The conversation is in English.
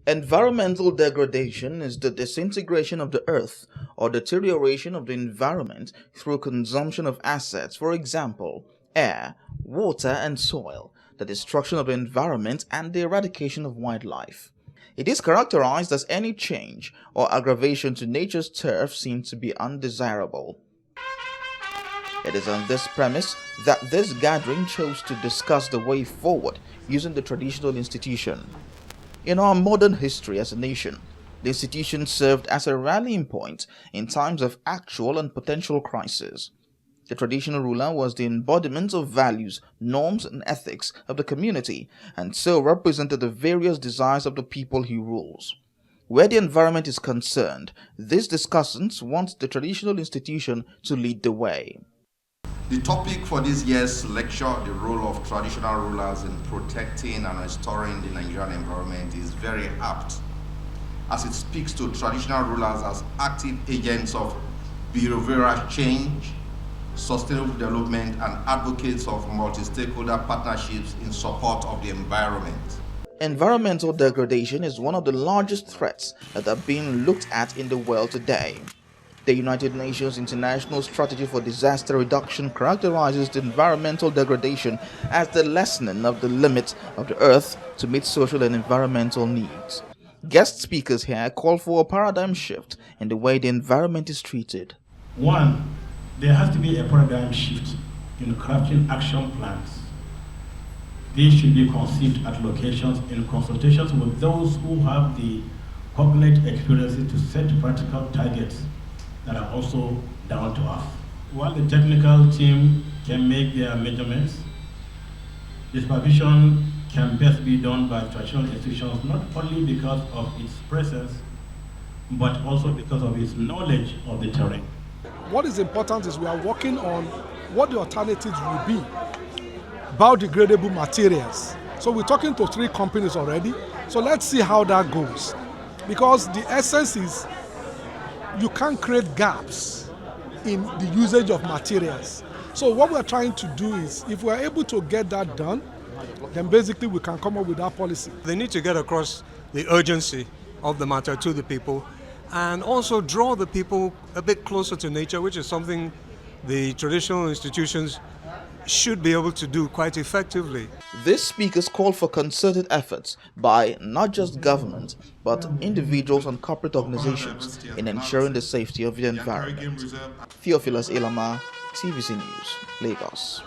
Environmental degradation is the disintegration of the earth or deterioration of the environment through consumption of assets, for example, air, water, and soil, the destruction of the environment, and the eradication of wildlife. It is characterized as any change or aggravation to nature's turf seen to be undesirable. It is on this premise that this gathering chose to discuss the way forward using the traditional institution. In our modern history as a nation, the institution served as a rallying point in times of actual and potential crisis. The traditional ruler was the embodiment of values, norms, and ethics of the community, and so represented the various desires of the people he rules. Where the environment is concerned, these discussants want the traditional institution to lead the way. The topic for this year's lecture, the role of traditional rulers in protecting and restoring the Nigerian environment, is very apt, as it speaks to traditional rulers as active agents of behavioral change, sustainable development, and advocates of multi-stakeholder partnerships in support of the environment. Environmental degradation is one of the largest threats that are being looked at in the world today. The United Nations International Strategy for Disaster Reduction characterizes the environmental degradation as the lessening of the limits of the earth to meet social and environmental needs. Guest speakers here call for a paradigm shift in the way the environment is treated. One, there has to be a paradigm shift in crafting action plans. These should be conceived at locations in consultations with those who have the cognate experiences to set practical targets that are also down to us. While the technical team can make their measurements, the supervision can best be done by traditional institutions, not only because of its presence, but also because of its knowledge of the terrain. What is important is we are working on what the alternatives will be, biodegradable materials. So we're talking to 3 companies already, so let's see how that goes. Because the essence is you can't create gaps in the usage of materials. So what we're trying to do is, if we're able to get that done, then basically we can come up with our policy. They need to get across the urgency of the matter to the people and also draw the people a bit closer to nature, which is something the traditional institutions should be able to do quite effectively. These speakers call for concerted efforts by not just government, but individuals and corporate organizations in ensuring the safety of the environment. Theophilus Ilama, TVC News, Lagos.